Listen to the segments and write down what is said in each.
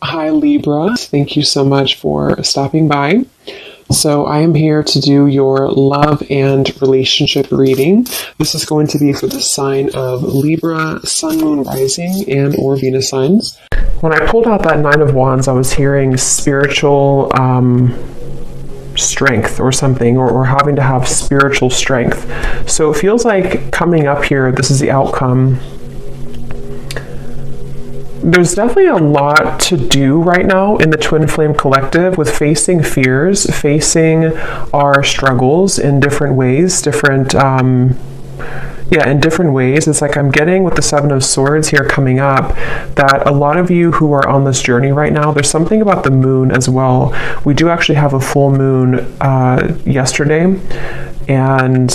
Hi Libra, thank you so much for stopping by. So I am here to do your love and relationship reading. This is going to be for the sign of Libra, Sun, Moon, Rising, and or Venus signs. When I pulled out that Nine of Wands, I was hearing spiritual strength or something, or having to have spiritual strength. So it feels like coming up here, this is the outcome. There's definitely a lot to do right now in the Twin Flame Collective with facing fears, facing our struggles in different ways, in different ways. It's like I'm getting with the Seven of Swords here coming up that a lot of you who are on this journey right now, there's something about the moon as well. We do actually have a full moon yesterday, and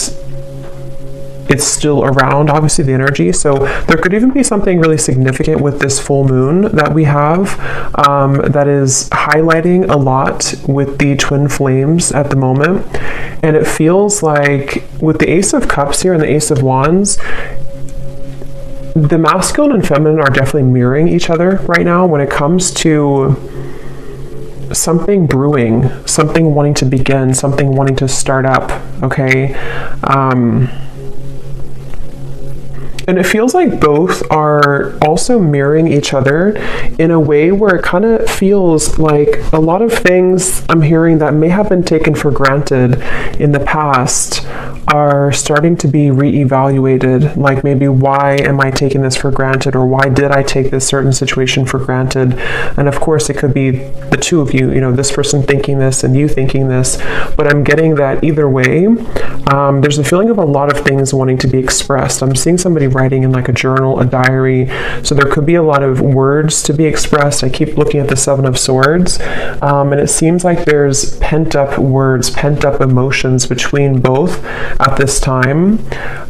it's still around, obviously, the energy. So there could even be something really significant with this full moon that we have that is highlighting a lot with the twin flames at the moment. And it feels like with the Ace of Cups here and the Ace of Wands, the masculine and feminine are definitely mirroring each other right now when it comes to something brewing, something wanting to begin, something wanting to start up, okay? And it feels like both are also mirroring each other in a way where it kind of feels like a lot of things I'm hearing that may have been taken for granted in the past are starting to be reevaluated. Like maybe, why am I taking this for granted? Or why did I take this certain situation for granted? And of course, it could be the two of you, this person thinking this and you thinking this. But I'm getting that either way, there's a feeling of a lot of things wanting to be expressed. I'm seeing somebody writing in like a journal, a diary. So there could be a lot of words to be expressed. I keep looking at the Seven of Swords, and it seems like there's pent up words, pent up emotions between both at this time.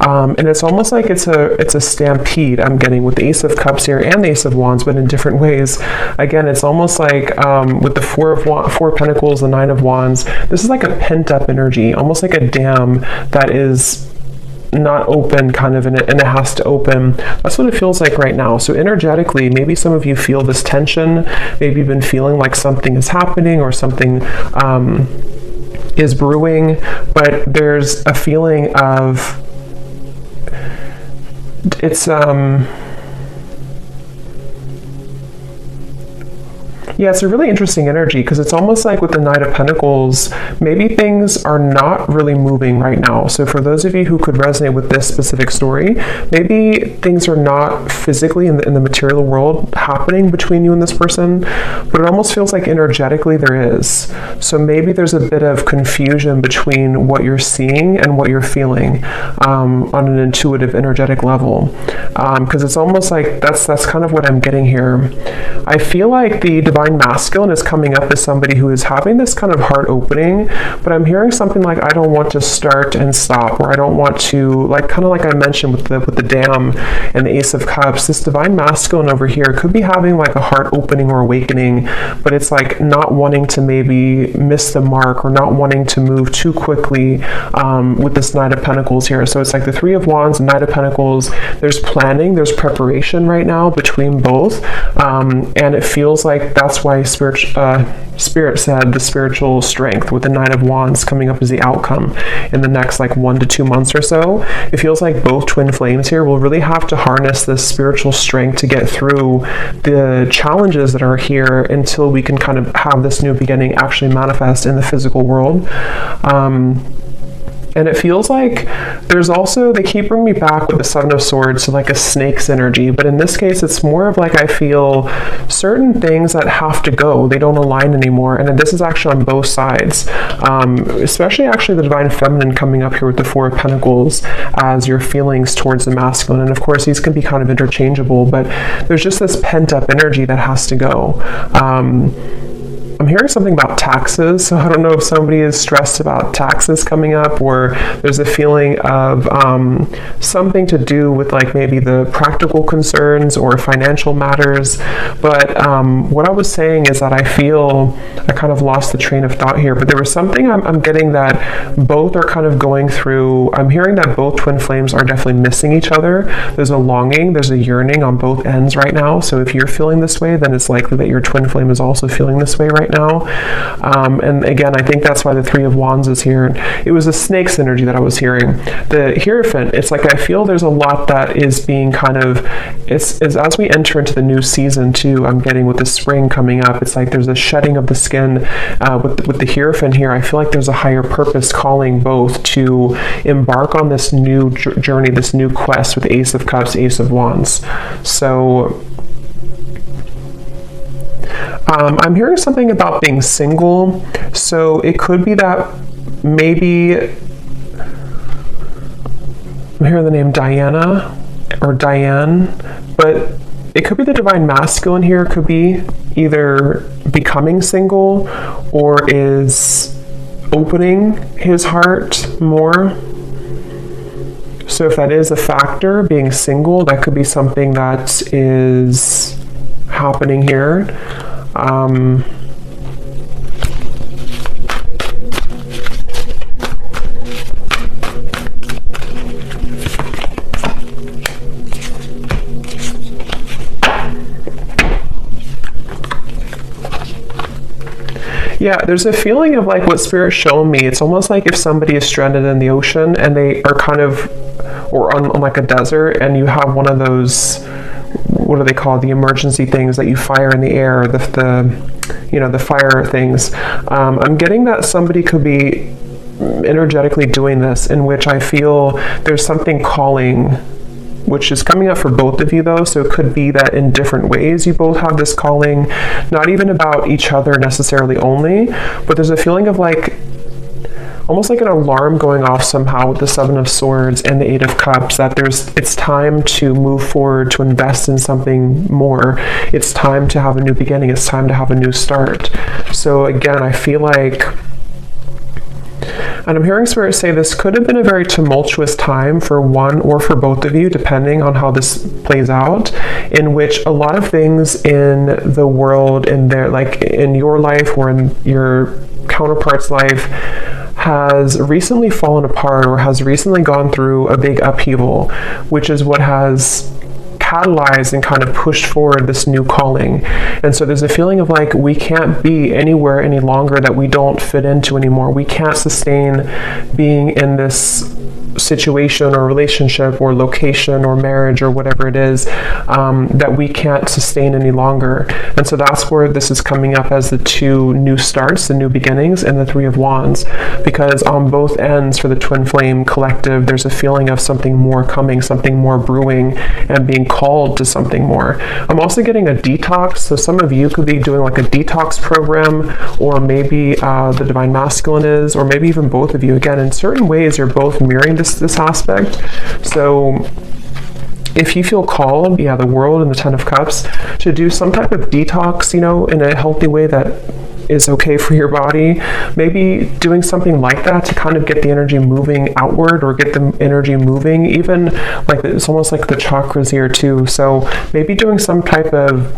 And it's almost like it's a stampede I'm getting with the Ace of Cups here and the Ace of Wands, but in different ways. Again, it's almost like with the Four of Pentacles, the Nine of Wands, this is like a pent up energy, almost like a dam that is not open kind of, and it has to open. That's what it feels like right now. So energetically, maybe some of you feel this tension. Maybe you've been feeling like something is happening or something is brewing, but there's a feeling of it's it's a really interesting energy, because it's almost like with the Knight of Pentacles, maybe things are not really moving right now. So for those of you who could resonate with this specific story, maybe things are not physically in the material world happening between you and this person, but it almost feels like energetically there is. So maybe there's a bit of confusion between what you're seeing and what you're feeling on an intuitive, energetic level. Because it's almost like that's kind of what I'm getting here. I feel like the Divine Masculine is coming up as somebody who is having this kind of heart opening, but I'm hearing something like, I don't want to start and stop, or I don't want to, like, kind of like I mentioned with the Dam and the Ace of Cups, this Divine Masculine over here could be having like a heart opening or awakening, but it's like not wanting to maybe miss the mark or not wanting to move too quickly with this Knight of Pentacles here. So it's like the Three of Wands, Knight of Pentacles, there's planning, there's preparation right now between both, and it feels like that's why Spirit said the spiritual strength with the Nine of Wands coming up as the outcome in the next like 1 to 2 months or so. It feels like both twin flames here will really have to harness this spiritual strength to get through the challenges that are here until we can kind of have this new beginning actually manifest in the physical world. And it feels like there's also, they keep bringing me back with the Seven of Swords to like a snake's energy, but in this case it's more of like I feel certain things that have to go, they don't align anymore. And this is actually on both sides, especially actually the Divine Feminine coming up here with the Four of Pentacles as your feelings towards the masculine. And of course these can be kind of interchangeable, but there's just this pent up energy that has to go. I'm hearing something about taxes. So I don't know if somebody is stressed about taxes coming up, or there's a feeling of something to do with like maybe the practical concerns or financial matters. But what I was saying is that I feel I kind of lost the train of thought here, but there was something I'm getting that both are kind of going through. I'm hearing that both twin flames are definitely missing each other. There's a longing, there's a yearning on both ends right now. So if you're feeling this way, then it's likely that your twin flame is also feeling this way right now. And again, I think that's why the Three of Wands is here. It was a snake's energy that I was hearing. The Hierophant, it's like I feel there's a lot that is being kind of, it's as we enter into the new season too, I'm getting with the spring coming up, it's like there's a shedding of the skin. With the Hierophant here, I feel like there's a higher purpose calling both to embark on this new journey, this new quest with Ace of Cups, Ace of Wands. So I'm hearing something about being single. So it could be that maybe I'm hearing the name Diana or Diane, but it could be the divine masculine here. It could be either becoming single or is opening his heart more. So if that is a factor, being single, that could be something that is happening here. Yeah, there's a feeling of like what Spirit's shown me. It's almost like if somebody is stranded in the ocean and they are kind of, or on like a desert, and you have one of those, what are they called? The emergency things that you fire in the air, the fire things. I'm getting that somebody could be energetically doing this, in which I feel there's something calling, which is coming up for both of you though. So it could be that in different ways you both have this calling, not even about each other necessarily only, but there's a feeling of like almost like an alarm going off somehow with the Seven of Swords and the Eight of Cups, that it's time to move forward, to invest in something more. It's time to have a new beginning. It's time to have a new start. So again, I feel like, and I'm hearing Spirit say this could have been a very tumultuous time for one or for both of you, depending on how this plays out, in which a lot of things in the world, in their, like in your life or in your counterpart's life, has recently fallen apart or has recently gone through a big upheaval, which is what has catalyzed and kind of pushed forward this new calling. And so there's a feeling of like we can't be anywhere any longer that we don't fit into anymore. We can't sustain being in this situation or relationship or location or marriage or whatever it is, that we can't sustain any longer. And so that's where this is coming up as the two new starts, the new beginnings, and the Three of Wands, because on both ends for the twin flame collective, there's a feeling of something more coming, something more brewing, and being called to something more. I'm also getting a detox. So some of you could be doing like a detox program, or maybe the divine masculine is, or maybe even both of you. Again, in certain ways, you're both mirroring this aspect. So if you feel called, the World and the Ten of Cups, to do some type of detox, in a healthy way that is okay for your body, maybe doing something like that to kind of get the energy moving outward, or get the energy moving, even like it's almost like the chakras here too. So maybe doing some type of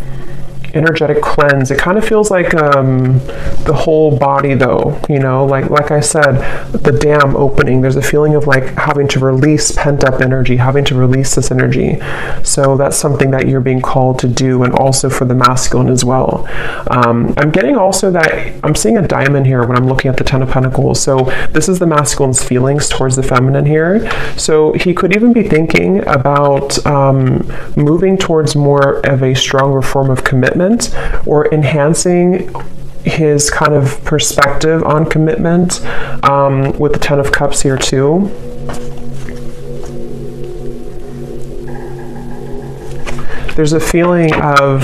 energetic cleanse. It kind of feels like the whole body though, like I said, the dam opening. There's a feeling of like having to release pent up energy, having to release this energy. So that's something that you're being called to do, and also for the masculine as well. I'm getting also that I'm seeing a diamond here when I'm looking at the Ten of Pentacles. So this is the masculine's feelings towards the feminine here. So he could even be thinking about moving towards more of a stronger form of commitment, or enhancing his kind of perspective on commitment, with the Ten of Cups here too. There's a feeling of,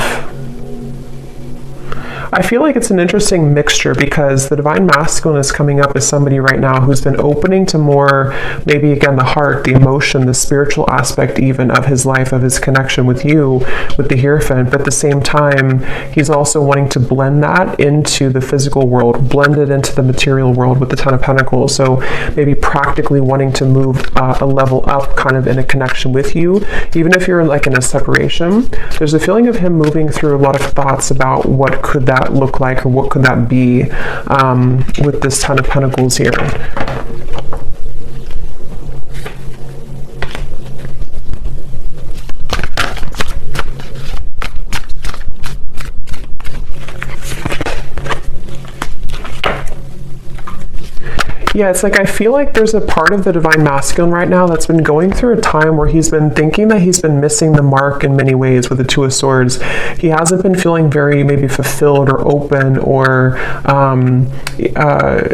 I feel like it's an interesting mixture because the divine masculine is coming up as somebody right now who's been opening to more, maybe again, the heart, the emotion, the spiritual aspect even of his life, of his connection with you, with the Hierophant. But at the same time, he's also wanting to blend that into the physical world, blend it into the material world with the Ten of Pentacles. So maybe practically wanting to move a level up kind of in a connection with you. Even if you're like in a separation, there's a feeling of him moving through a lot of thoughts about what could that look like or what could that be with this Ten of Pentacles here. Yeah, it's like I feel like there's a part of the divine masculine right now that's been going through a time where he's been thinking that he's been missing the mark in many ways with the Two of Swords. He hasn't been feeling very maybe fulfilled or open or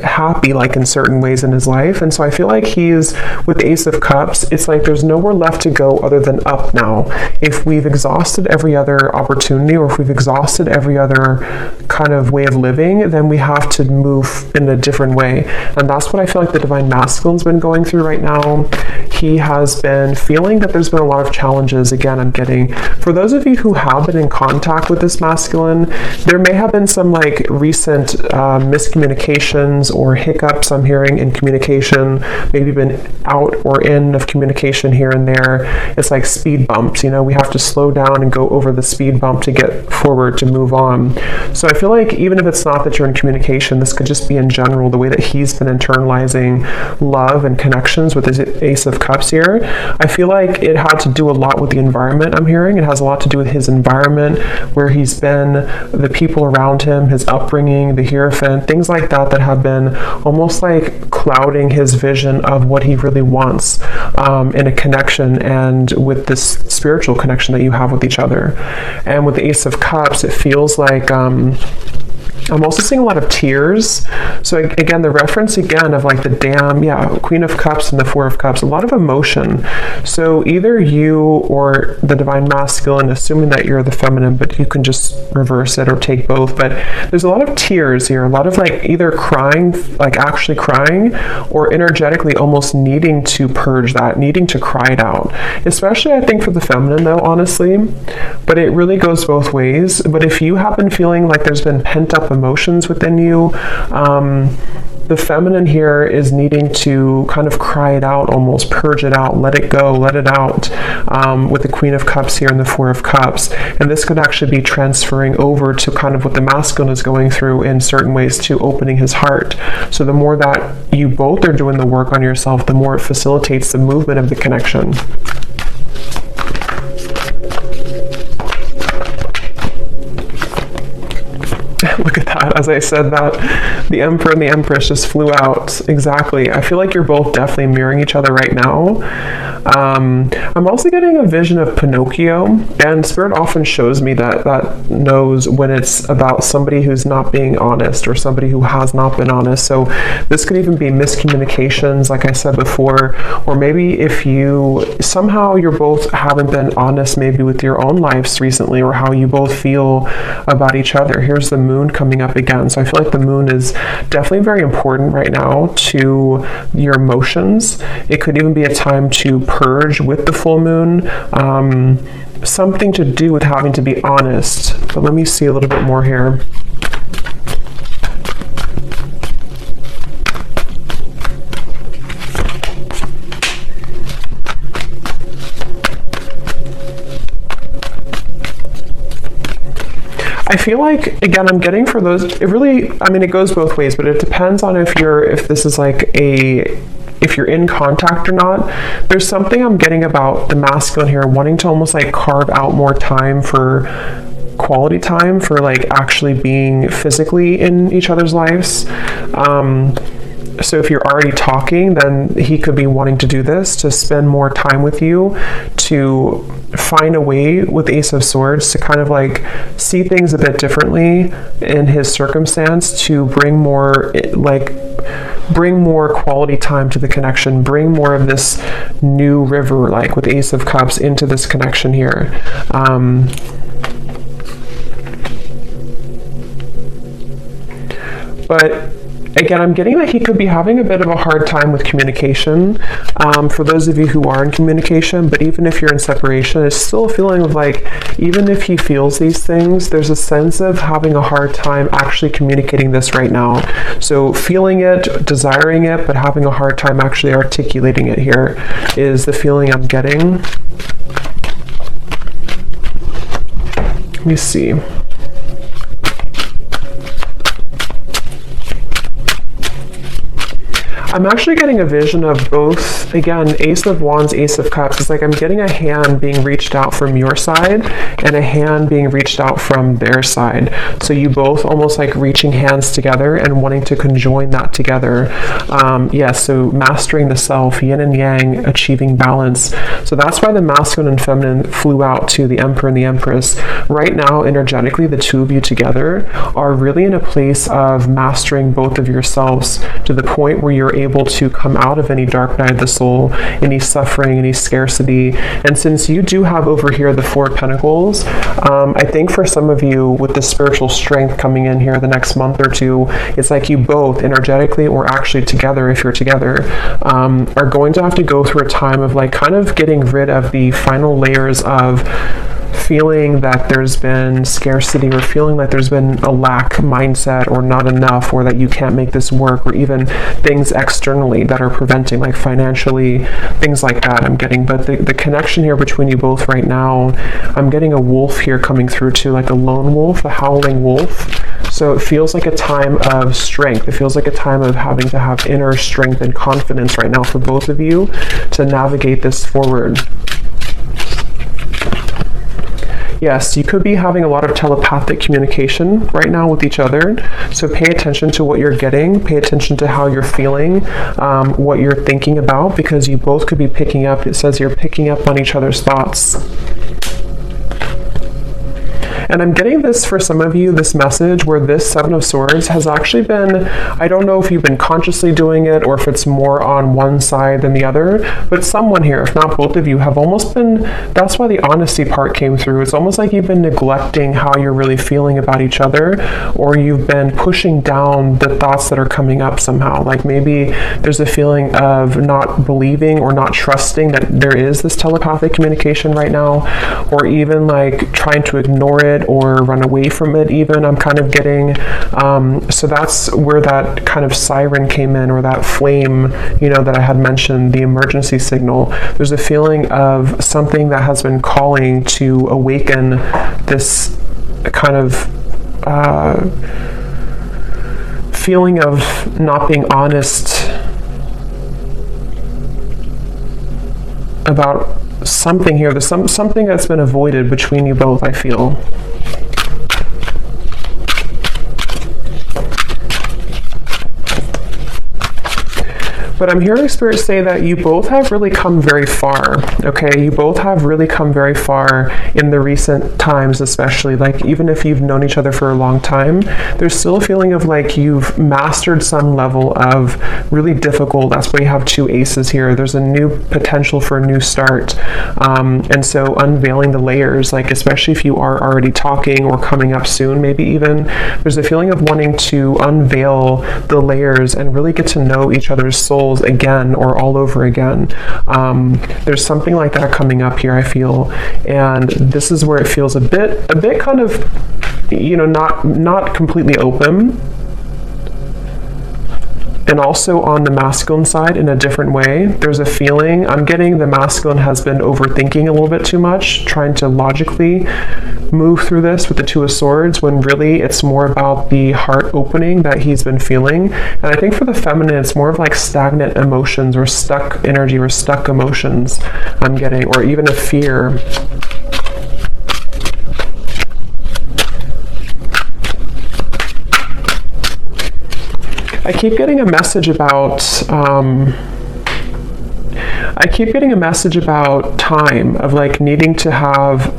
happy like in certain ways in his life. And so I feel like he's with the Ace of Cups, it's like there's nowhere left to go other than up now. If we've exhausted every other opportunity or if we've exhausted every other kind of way of living, then we have to move in a different way. And that's what I feel like the divine masculine's been going through right now. He has been feeling that there's been a lot of challenges. Again, I'm getting, for those of you who have been in contact with this masculine, there may have been some like recent miscommunications or hiccups I'm hearing in communication, maybe been out or in of communication here and there. It's like speed bumps, you know, we have to slow down and go over the speed bump to get forward, to move on. So I feel like even if it's not that you're in communication, this could just be in general, the way that he's been internalizing love and connections with his Ace of Cups here. I feel like it had to do a lot with the environment I'm hearing. It has a lot to do with his environment, where he's been, the people around him, his upbringing, the Hierophant, things like that that have been almost like clouding his vision of what he really wants in a connection and with this spiritual connection that you have with each other. And with the Ace of Cups, it feels like I'm also seeing a lot of tears. So again, the reference again of like the Dam, yeah, Queen of Cups and the Four of Cups, a lot of emotion. So either you or the divine masculine, assuming that you're the feminine, but you can just reverse it or take both. But there's a lot of tears here, a lot of like either crying, like actually crying, or energetically almost needing to purge that, needing to cry it out. Especially I think for the feminine though, honestly, but it really goes both ways. But if you have been feeling like there's been pent up emotions within you, the feminine here is needing to kind of cry it out, almost purge it out, let it go, let it out, with the Queen of Cups here and the Four of Cups. And this could actually be transferring over to kind of what the masculine is going through in certain ways, to opening his heart. So the more that you both are doing the work on yourself, the more it facilitates the movement of the connection. Look at that. As I said that, the Emperor and the Empress just flew out. Exactly. I feel like you're both definitely mirroring each other right now. I'm also getting a vision of Pinocchio, and Spirit often shows me that knows when it's about somebody who's not being honest or somebody who has not been honest. So this could even be miscommunications, like I said before, or maybe if you somehow you're both haven't been honest maybe with your own lives recently, or how you both feel about each other. Here's the moon coming up again. So I feel like the moon is definitely very important right now to your emotions. It could even be a time to purge with the full moon. Something to do with having to be honest. But let me see a little bit more here. I feel like, again, I'm getting for those, it really, I mean, it goes both ways, but it depends on if this is like if you're in contact or not. There's something I'm getting about the masculine here, wanting to almost like carve out more time for quality time, for like actually being physically in each other's lives. So if you're already talking, then he could be wanting to do this, to spend more time with you, to find a way with Ace of Swords to kind of like see things a bit differently in his circumstance, to bring more quality time to the connection, bring more of this new river, like with Ace of Cups, into this connection here. But again, I'm getting that he could be having a bit of a hard time with communication. For those of you who are in communication, but even if you're in separation, it's still a feeling of like, even if he feels these things, there's a sense of having a hard time actually communicating this right now. So feeling it, desiring it, but having a hard time actually articulating it here is the feeling I'm getting. Let me see. I'm actually getting a vision of both, again, Ace of Wands, Ace of Cups. It's like I'm getting a hand being reached out from your side and a hand being reached out from their side. So you both almost like reaching hands together and wanting to conjoin that together. So mastering the self, yin and yang, achieving balance. So that's why the masculine and feminine flew out to the Emperor and the Empress. Right now, energetically, the two of you together are really in a place of mastering both of yourselves to the point where you're able to come out of any dark night of the soul, any suffering, any scarcity. And since you do have over here the Four of Pentacles, I think for some of you with the spiritual strength coming in here the next month or two, it's like you both energetically or actually together, if you're together, are going to have to go through a time of like kind of getting rid of the final layers of feeling that there's been scarcity or feeling like there's been a lack mindset or not enough or that you can't make this work, or even things externally that are preventing, like financially, things like that I'm getting. But the connection here between you both right now, I'm getting a wolf here coming through too, like a lone wolf, a howling wolf. So it feels like a time of strength. It feels like a time of having to have inner strength and confidence right now for both of you to navigate this forward. Yes, you could be having a lot of telepathic communication right now with each other. So pay attention to what you're getting. Pay attention to how you're feeling, what you're thinking about, because you both could be picking up, it says you're picking up on each other's thoughts. And I'm getting this for some of you, this message where this Seven of Swords has actually been, I don't know if you've been consciously doing it or if it's more on one side than the other, but someone here, if not both of you, have almost been, that's why the honesty part came through. It's almost like you've been neglecting how you're really feeling about each other, or you've been pushing down the thoughts that are coming up somehow. Like maybe there's a feeling of not believing or not trusting that there is this telepathic communication right now, or even like trying to ignore it or run away from it even, I'm kind of getting. So that's where that kind of siren came in, or that flame, that I had mentioned, the emergency signal. There's a feeling of something that has been calling to awaken this kind of feeling of not being honest about something here. There's something that's been avoided between you both, I feel. But I'm hearing Spirit say that you both have really come very far, okay? You both have really come very far in the recent times, especially. Like, even if you've known each other for a long time, there's still a feeling of like you've mastered some level of really difficult, that's why you have two aces here. There's a new potential for a new start. And so unveiling the layers, like especially if you are already talking or coming up soon, maybe even, there's a feeling of wanting to unveil the layers and really get to know each other's souls again, or all over again. There's something like that coming up here, I feel, and this is where it feels a bit kind of, not completely open, and also on the masculine side in a different way. There's a feeling, I'm getting the masculine has been overthinking a little bit too much, trying to logically move through this with the Two of Swords, when really it's more about the heart opening that he's been feeling. And I think for the feminine, it's more of like stagnant emotions or stuck energy or stuck emotions I'm getting, or even a fear. I keep getting a message about time, of like needing to have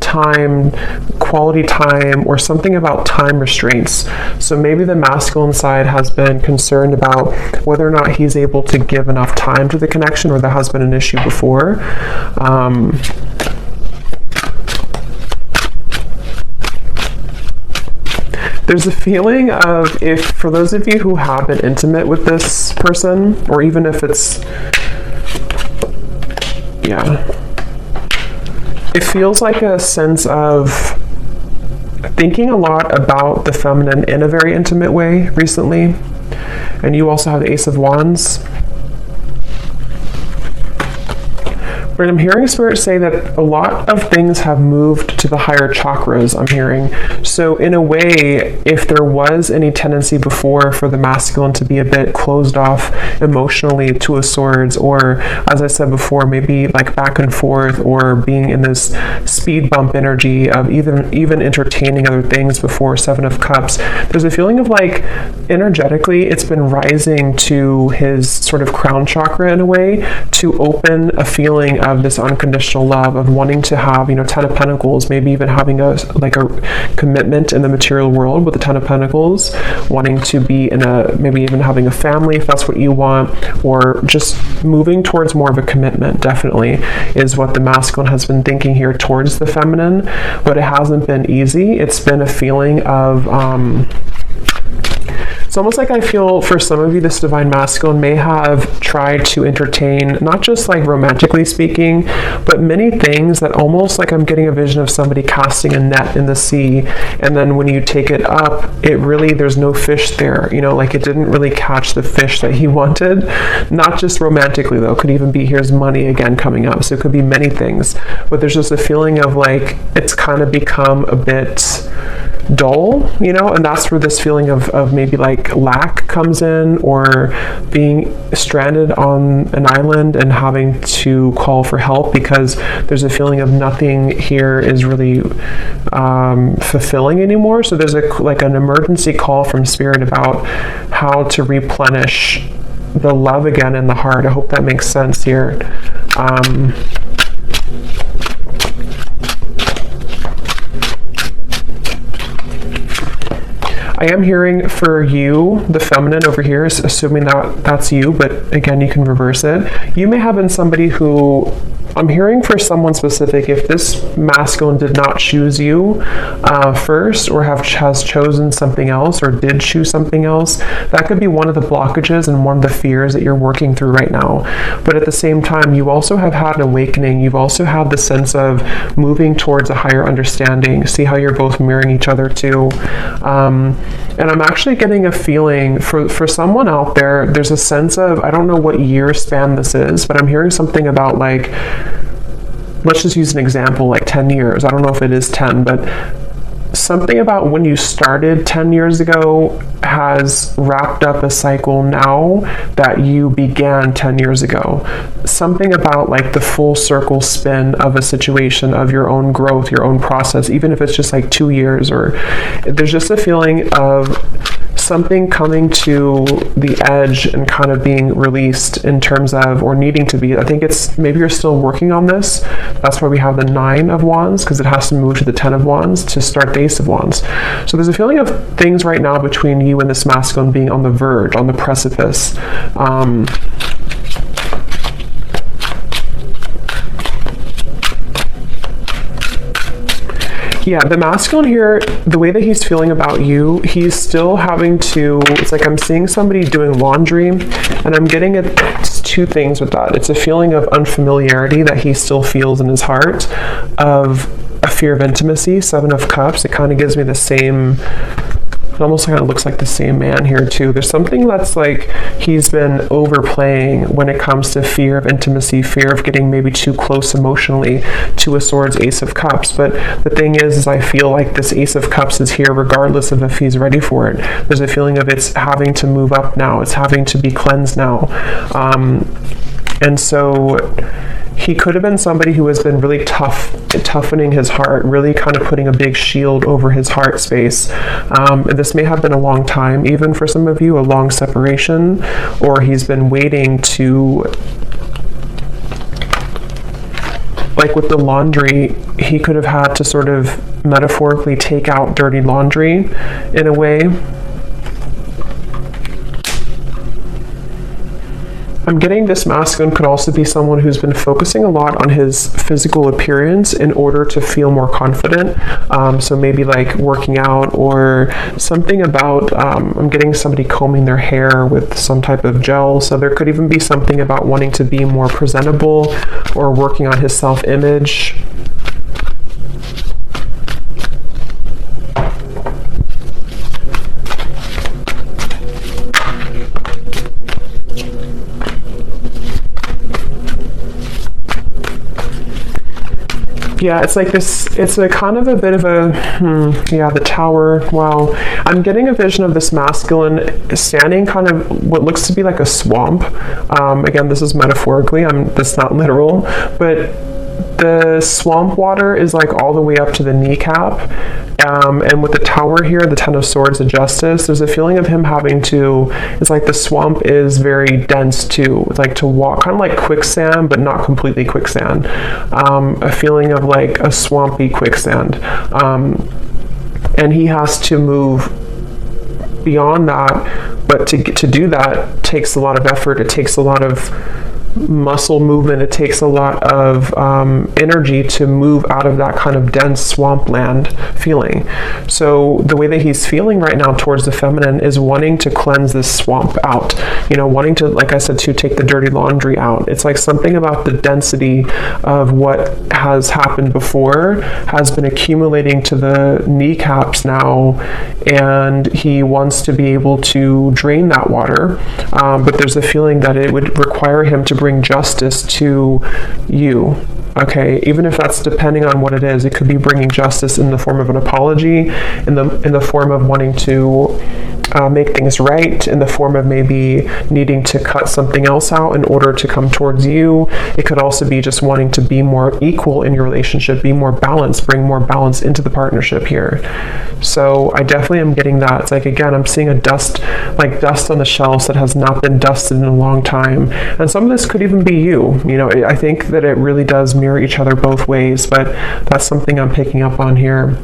time, quality time, or something about time restraints. So maybe the masculine side has been concerned about whether or not he's able to give enough time to the connection, or there has been an issue before. There's a feeling of, if for those of you who have been intimate with this person, or even if it's, yeah, it feels like a sense of thinking a lot about the feminine in a very intimate way recently. And you also have the Ace of Wands. But I'm hearing Spirit say that a lot of things have moved to the higher chakras, I'm hearing. So in a way, if there was any tendency before for the masculine to be a bit closed off emotionally, Two of Swords, or as I said before, maybe like back and forth, or being in this speed bump energy of even entertaining other things before, Seven of Cups, there's a feeling of like energetically it's been rising to his sort of crown chakra in a way, to open a feeling of this unconditional love, of wanting to have, you know, Ten of Pentacles, maybe even having a commitment in the material world with the Ten of Pentacles, wanting to be in a, maybe even having a family if that's what you want, or just moving towards more of a commitment, definitely is what the masculine has been thinking here towards the feminine. But it hasn't been easy. It's been a feeling of it's almost like I feel for some of you, this divine masculine may have tried to entertain, not just like romantically speaking, but many things that almost like I'm getting a vision of somebody casting a net in the sea. And then when you take it up, it really, there's no fish there, you know, like it didn't really catch the fish that he wanted. Not just romantically though, could even be, here's money again coming up. So it could be many things, but there's just a feeling of like, it's kind of become a bit dull, you know, and that's where this feeling of maybe like lack comes in, or being stranded on an island and having to call for help because there's a feeling of nothing here is really fulfilling anymore. So there's like an emergency call from Spirit about how to replenish the love again in the heart. I hope that makes sense here. I am hearing for you, the feminine over here, assuming that that's you, but again, you can reverse it. You may have been somebody who, I'm hearing for someone specific, if this masculine did not choose you first, or has chosen something else, or did choose something else, that could be one of the blockages and one of the fears that you're working through right now. But at the same time, you also have had an awakening. You've also had the sense of moving towards a higher understanding. See how you're both mirroring each other too. And I'm actually getting a feeling for someone out there, there's a sense of, I don't know what year span this is, but I'm hearing something about like, let's just use an example, like 10 years. I don't know if it is 10, but something about when you started 10 years ago has wrapped up a cycle now that you began 10 years ago. Something about like the full circle spin of a situation, of your own growth, your own process, even if it's just like 2 years, or there's just a feeling of something coming to the edge and kind of being released in terms of, or needing to be. I think it's, maybe you're still working on this. That's why we have the 9 of Wands, because it has to move to the 10 of Wands to start the Ace of Wands. So there's a feeling of things right now between you and this masculine being on the verge, on the precipice. Yeah, the masculine here, the way that he's feeling about you, he's still having to, it's like I'm seeing somebody doing laundry, and I'm getting it's two things with that. It's a feeling of unfamiliarity that he still feels in his heart, of a fear of intimacy, 7 of Cups. It kind of gives me the same, it almost kind of looks like the same man here too. There's something that's like he's been overplaying when it comes to fear of intimacy, fear of getting maybe too close emotionally. 2 of Swords, Ace of Cups. But the thing is I feel like this Ace of Cups is here regardless of if he's ready for it. There's a feeling of it's having to move up now. It's having to be cleansed now. And so he could have been somebody who has been really toughening his heart, really kind of putting a big shield over his heart space. And this may have been a long time, even for some of you, a long separation, or he's been waiting to, like with the laundry, he could have had to sort of metaphorically take out dirty laundry in a way. I'm getting this masculine could also be someone who's been focusing a lot on his physical appearance in order to feel more confident. So maybe like working out or something about, I'm getting somebody combing their hair with some type of gel. So there could even be something about wanting to be more presentable or working on his self-image. Yeah, it's like this, it's a kind of a bit of a, yeah, the Tower. Wow. I'm getting a vision of this masculine standing kind of what looks to be like a swamp. Again, this is metaphorically, that's not literal, but the swamp water is like all the way up to the kneecap. And with the Tower here, the Ten of Swords, the Justice, there's a feeling of him having to, it's like the swamp is very dense too. It's like to walk, kind of like quicksand, but not completely quicksand. A feeling of like a swampy quicksand. And he has to move beyond that, but to do that takes a lot of effort. It takes a lot of muscle movement. It takes a lot of energy to move out of that kind of dense swampland feeling. So the way that he's feeling right now towards the feminine is wanting to cleanse this swamp out, wanting to, like I said, to take the dirty laundry out. It's like something about the density of what has happened before has been accumulating to the kneecaps now, and he wants to be able to drain that water, but there's a feeling that it would require him to bring justice to you. Okay, even if that's depending on what it is, it could be bringing justice in the form of an apology, in the form of wanting to make things right, in the form of maybe needing to cut something else out in order to come towards you. It could also be just wanting to be more equal in your relationship, be more balanced, bring more balance into the partnership here. So I definitely am getting that. It's like, again, I'm seeing a dust on the shelves that has not been dusted in a long time. And some of this could even be you. I think that it really does mirror each other both ways, but that's something I'm picking up on here.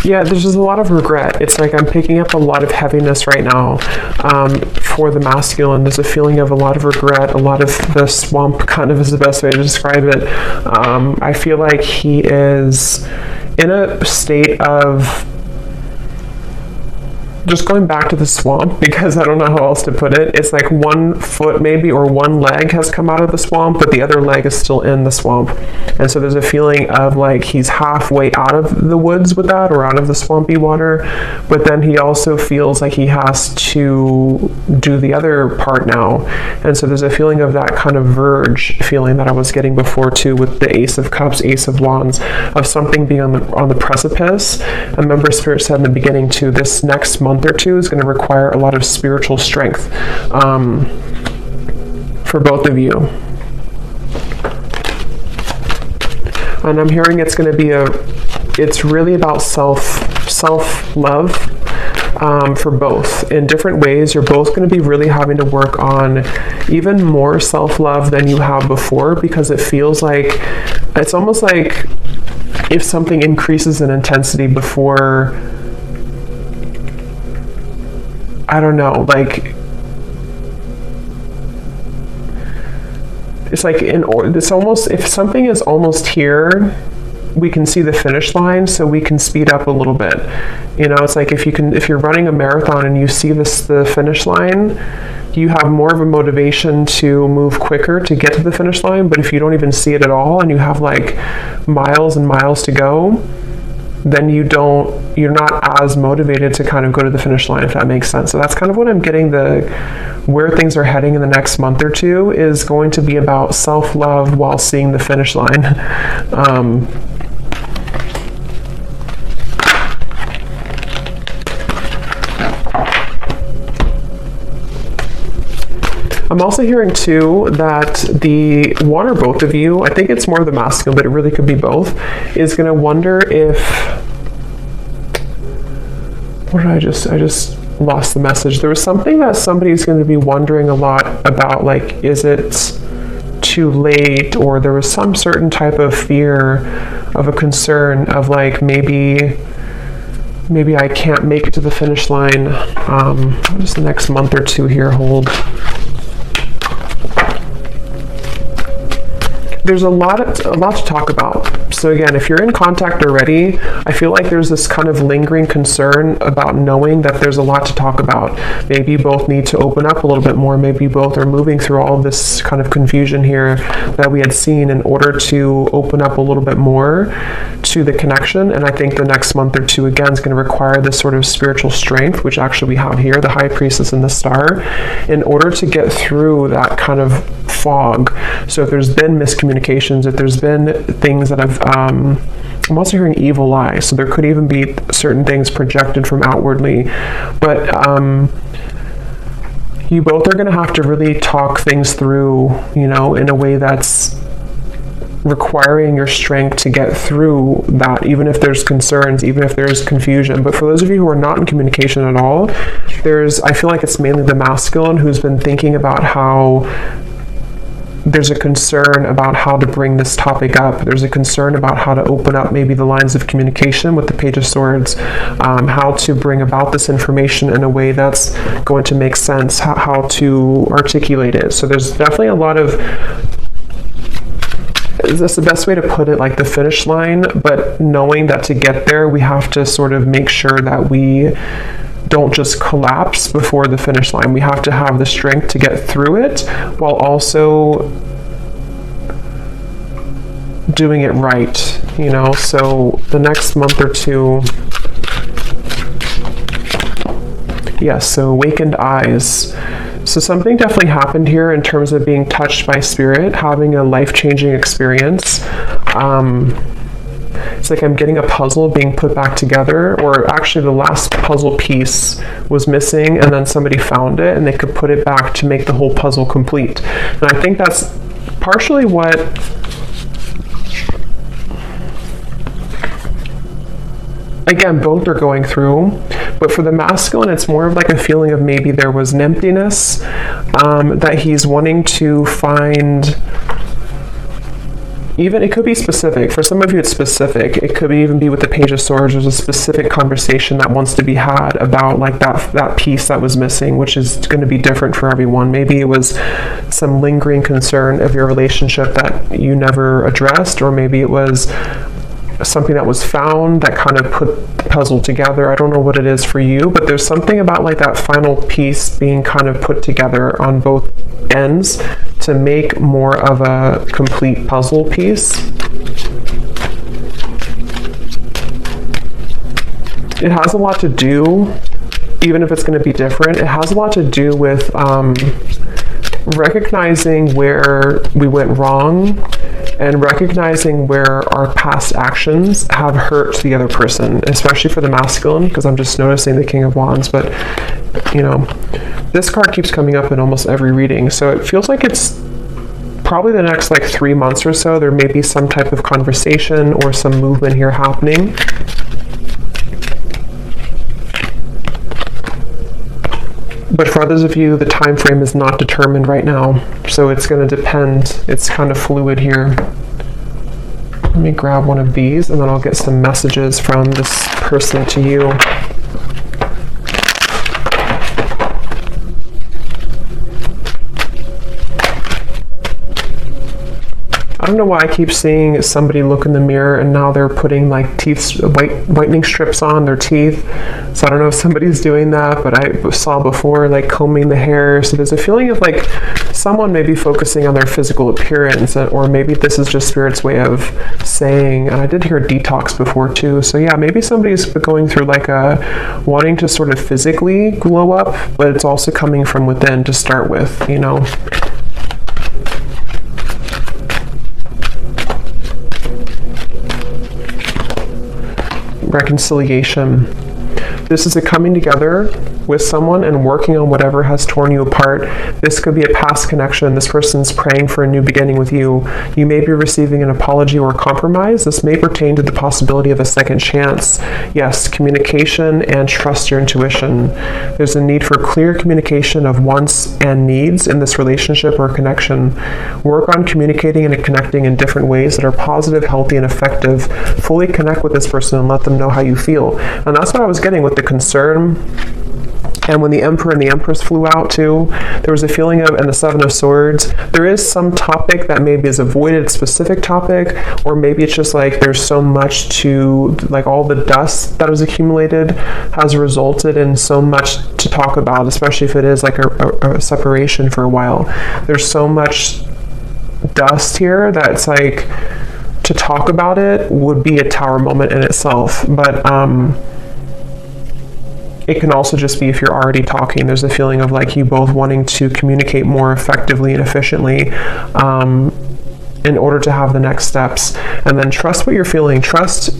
Yeah, there's just a lot of regret. It's like I'm picking up a lot of heaviness right now for the masculine. There's a feeling of a lot of regret, a lot of the swamp kind of is the best way to describe it. I feel like he is in a state of just going back to the swamp, because I don't know how else to put it. It's like one foot maybe or one leg has come out of the swamp, but the other leg is still in the swamp. And so there's a feeling of like he's halfway out of the woods with that, or out of the swampy water, but then he also feels like he has to do the other part now. And so there's a feeling of that kind of verge feeling that I was getting before too, with the Ace of Cups, Ace of Wands, of something being on the precipice. And remember, Spirit said in the beginning too, this next month or two is going to require a lot of spiritual strength for both of you. And I'm hearing it's going to be it's really about self-love for both. In different ways, you're both going to be really having to work on even more self-love than you have before, because it feels like, it's almost like if something increases in intensity before, I don't know, like, it's like it's almost, if something is almost here, we can see the finish line, so we can speed up a little bit. It's like if you're running a marathon and you see the finish line, you have more of a motivation to move quicker to get to the finish line. But if you don't even see it at all and you have like miles and miles to go, then you're not as motivated to kind of go to the finish line, if that makes sense. So that's kind of what I'm getting, where things are heading in the next month or two is going to be about self-love while seeing the finish line. I'm also hearing too that the one or both of you, I think it's more of the masculine, but it really could be both, is going to wonder if what did I just lost the message. There was something that somebody's going to be wondering a lot about, like, is it too late? Or there was some certain type of fear, of a concern of like, maybe I can't make it to the finish line. What does the next month or two here hold? There's a lot to talk about. So again, if you're in contact already, I feel like there's this kind of lingering concern about knowing that there's a lot to talk about. Maybe you both need to open up a little bit more. Maybe you both are moving through all of this kind of confusion here that we had seen in order to open up a little bit more to the connection. And I think the next month or two, again, is going to require this sort of spiritual strength, which actually we have here, the High Priestess and the Star, in order to get through that kind of fog. So if there's been miscommunications, if there's been things that have, I'm also hearing evil eye, so there could even be certain things projected from outwardly, but you both are going to have to really talk things through, you know, in a way that's requiring your strength to get through that, even if there's concerns, even if there's confusion. But for those of you who are not in communication at all, I feel like it's mainly the masculine who's been thinking about how there's a concern about how to bring this topic up. There's a concern about how to open up maybe the lines of communication with the Page of Swords, how to bring about this information in a way that's going to make sense, how to articulate it. So there's definitely a lot of, is this the best way to put it, like the finish line, but knowing that to get there, we have to sort of make sure that we don't just collapse before the finish line. We have to have the strength to get through it while also doing it right, you know? So the next month or two, yes, so awakened eyes. So something definitely happened here in terms of being touched by spirit, having a life-changing experience. It's like I'm getting a puzzle being put back together, or actually the last puzzle piece was missing and then somebody found it and they could put it back to make the whole puzzle complete. And I think that's partially what again, both are going through, but for the masculine, it's more of like a feeling of maybe there was an emptiness that he's wanting to find. Even, it could be specific. For some of you, it's specific. It could even be with the Page of Swords. There's a specific conversation that wants to be had about like that piece that was missing, which is going to be different for everyone. Maybe it was some lingering concern of your relationship that you never addressed, or maybe it was something that was found that kind of put the puzzle together. I don't know what it is for you, but there's something about like that final piece being kind of put together on both ends to make more of a complete puzzle piece. It has a lot to do, even if it's going to be different, it has a lot to do with recognizing where we went wrong and recognizing where our past actions have hurt the other person, especially for the masculine, because I'm just noticing the King of Wands. But, you know, this card keeps coming up in almost every reading, so it feels like it's probably the next like 3 months or so, there may be some type of conversation or some movement here happening. But for others of you, the time frame is not determined right now, so it's going to depend. It's kind of fluid here. Let me grab one of these, and then I'll get some messages from this person to you. I don't know why I keep seeing somebody look in the mirror and now they're putting like whitening strips on their teeth. So I don't know if somebody's doing that, but I saw before like combing the hair. So there's a feeling of like someone may be focusing on their physical appearance, or maybe this is just Spirit's way of saying, and I did hear detox before too. So yeah, maybe somebody's going through like a wanting to sort of physically glow up, but it's also coming from within to start with, you know. Reconciliation. This is a coming together with someone and working on whatever has torn you apart. This could be a past connection. This person's praying for a new beginning with you. You may be receiving an apology or a compromise. This may pertain to the possibility of a second chance. Yes, communication and trust your intuition. There's a need for clear communication of wants and needs in this relationship or connection. Work on communicating and connecting in different ways that are positive, healthy, and effective. Fully connect with this person and let them know how you feel. And that's what I was getting with the concern. And when the Emperor and the Empress flew out too, there was a feeling of, and the Seven of Swords, there is some topic that maybe is avoided, a specific topic, or maybe it's just like there's so much to, like all the dust that was accumulated has resulted in so much to talk about, especially if it is like a separation for a while. There's so much dust here that's like, to talk about it would be a Tower moment in itself. But it can also just be if you're already talking, there's a feeling of like you both wanting to communicate more effectively and efficiently in order to have the next steps. And then trust what you're feeling. Trust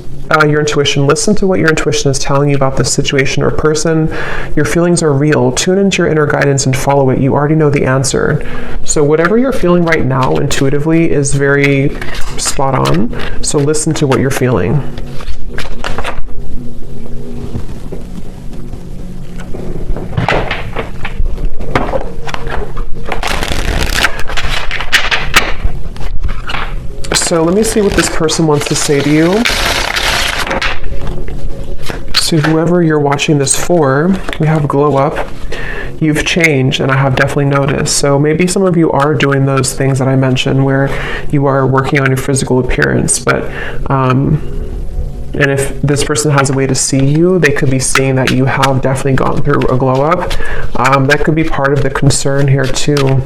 your intuition. Listen to what your intuition is telling you about this situation or person. Your feelings are real. Tune into your inner guidance and follow it. You already know the answer. So whatever you're feeling right now intuitively is very spot on. So listen to what you're feeling. So let me see what this person wants to say to you. So whoever you're watching this for, we have glow up. You've changed, and I have definitely noticed. So maybe some of you are doing those things that I mentioned where you are working on your physical appearance, but and if this person has a way to see you, they could be seeing that you have definitely gone through a glow up. That could be part of the concern here too.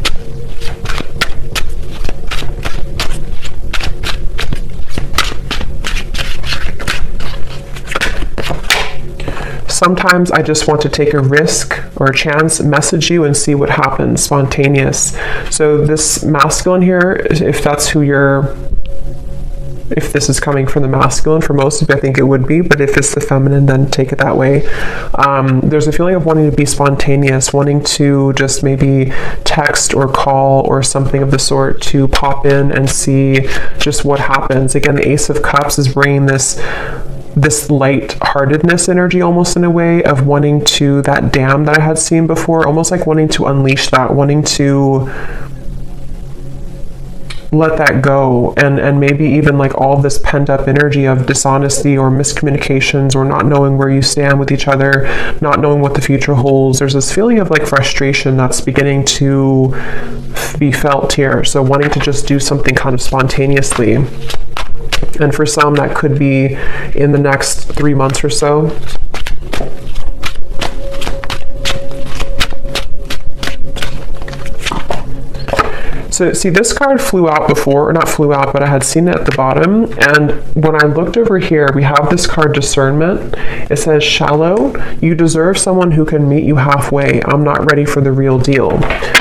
Sometimes I just want to take a risk or a chance, message you and see what happens, spontaneous. So this masculine here, if that's who you're, if this is coming from the masculine, for most of you I think it would be, but if it's the feminine, then take it that way. There's a feeling of wanting to be spontaneous, wanting to just maybe text or call or something of the sort to pop in and see just what happens. Again, the Ace of Cups is bringing this light-heartedness energy almost in a way of wanting to, that dam that I had seen before, almost like wanting to unleash that, wanting to let that go, and maybe even like all this pent-up energy of dishonesty or miscommunications or not knowing where you stand with each other, not knowing what the future holds. There's this feeling of like frustration that's beginning to be felt here. So wanting to just do something kind of spontaneously. And for some, that could be in the next 3 months or so. So see, this card flew out before, or not flew out, but I had seen it at the bottom. And when I looked over here, we have this card Discernment. It says, shallow, you deserve someone who can meet you halfway. I'm not ready for the real deal.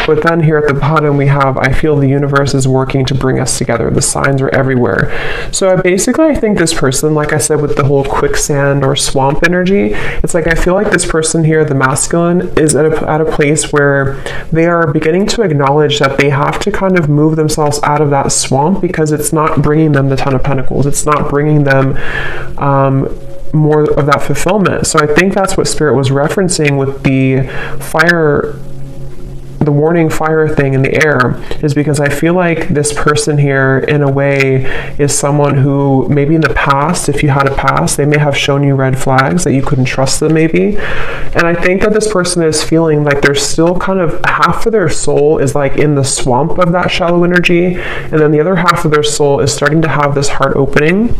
But then here at the bottom, we have, I feel the universe is working to bring us together. The signs are everywhere. So I think this person, like I said, with the whole quicksand or swamp energy, it's like I feel like this person here, the masculine, is at a place where they are beginning to acknowledge that they have to kind of move themselves out of that swamp because it's not bringing them the Ten of Pentacles. It's not bringing them more of that fulfillment. So I think that's what Spirit was referencing with the fire, the warning fire thing in the air, is because I feel like this person here in a way is someone who maybe in the past, if you had a past, they may have shown you red flags that you couldn't trust them maybe. And I think that this person is feeling like there's still kind of half of their soul is like in the swamp of that shallow energy, and then the other half of their soul is starting to have this heart opening,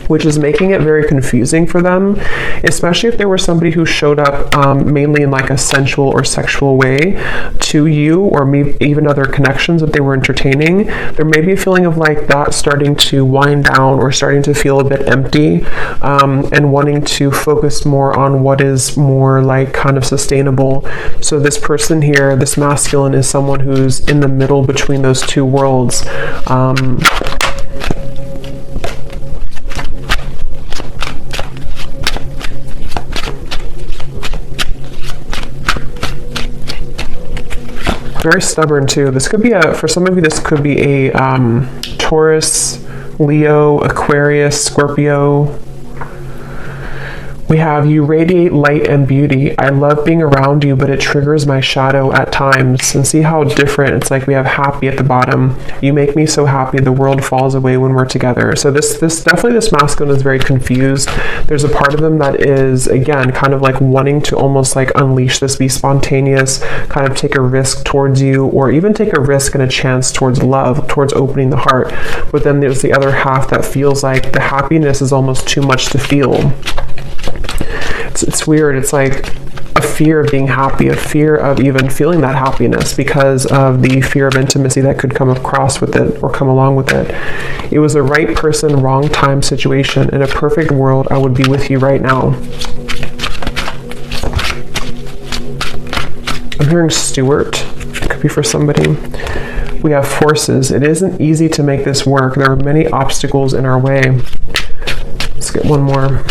which is making it very confusing for them, especially if there were somebody who showed up mainly in like a sensual or sexual way to you, or maybe even other connections that they were entertaining. There may be a feeling of like that starting to wind down or starting to feel a bit empty, and wanting to focus more on what is more like kind of sustainable. So this person here, this masculine, is someone who's in the middle between those two worlds. Very stubborn too. This could be for some of you, this could be a Taurus, Leo, Aquarius, Scorpio. We have, you radiate light and beauty. I love being around you, but it triggers my shadow at times. And see how different, it's like we have happy at the bottom. You make me so happy, the world falls away when we're together. So this definitely, this masculine is very confused. There's a part of them that is, again, kind of like wanting to almost like unleash this, be spontaneous, kind of take a risk towards you, or even take a risk and a chance towards love, towards opening the heart. But then there's the other half that feels like the happiness is almost too much to feel. It's weird. It's like a fear of being happy, a fear of even feeling that happiness because of the fear of intimacy that could come across with it or come along with it. It was the right person, wrong time situation. In a perfect world, I would be with you right now. I'm hearing Stewart. It could be for somebody. We have forces. It isn't easy to make this work. There are many obstacles in our way. Let's get one more.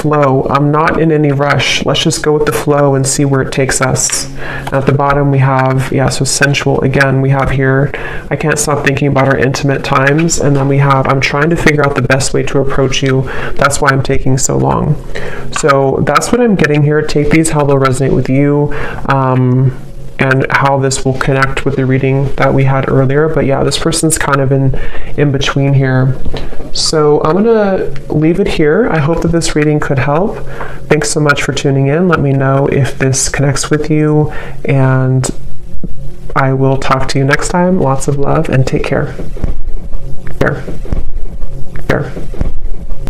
Flow. I'm not in any rush. Let's just go with the flow and see where it takes us. And at the bottom we have, yeah, so sensual. Again, we have here, I can't stop thinking about our intimate times. And then we have, I'm trying to figure out the best way to approach you. That's why I'm taking so long. So that's what I'm getting here. Take these how they'll resonate with you. And how this will connect with the reading that we had earlier. But yeah, this person's kind of in between here. So I'm going to leave it here. I hope that this reading could help. Thanks so much for tuning in. Let me know if this connects with you, and I will talk to you next time. Lots of love and take care. Care.